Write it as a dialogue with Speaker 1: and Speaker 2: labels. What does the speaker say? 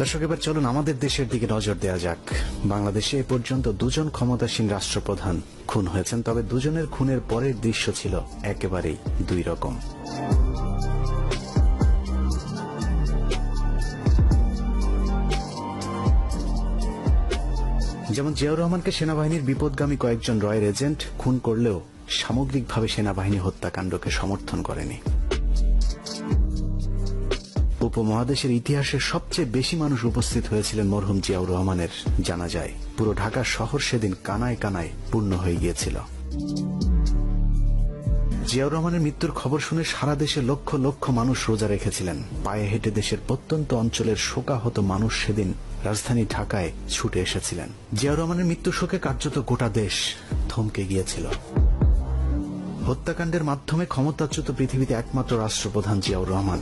Speaker 1: দর্শক, এবার চলুন আমাদের দেশের দিকে নজর দেওয়া যাক। বাংলাদেশে এ পর্যন্ত দুজন ক্ষমতাসীন রাষ্ট্রপ্রধান খুন হয়েছেন, তবে দুজনের খুনের পরের দৃশ্য ছিল একেবারেই দুই রকম। যেমন জিয়াউর রহমানকে সেনাবাহিনীর বিপদগামী কয়েকজন রয়ের এজেন্ট খুন করলেও সামগ্রিকভাবে সেনাবাহিনী হত্যাকাণ্ডকে সমর্থন করেনি। উপমহাদেশের ইতিহাসে সবচেয়ে বেশি মানুষ উপস্থিত হয়েছিলেন মরহুম জিয়াউর রহমানের জানাজায়। পুরো ঢাকা শহর সেদিন কানায় কানায় পূর্ণ হয়ে গিয়েছিল। জিয়াউর রহমানের মৃত্যুর খবর শুনে সারা দেশে লক্ষ লক্ষ মানুষ রোজা রেখেছিলেন। পায়ে হেঁটে দেশের প্রত্যন্ত অঞ্চলের শোকাহত মানুষ সেদিন রাজধানী ঢাকায় ছুটে এসেছিলেন। জিয়াউর রহমানের মৃত্যু শোকে কার্যত গোটা দেশ থমকে গিয়েছিল। হত্যাকাণ্ডের মাধ্যমে ক্ষমতাচ্যুত পৃথিবীতে একমাত্র রাষ্ট্রপ্রধান জিয়াউর রহমান।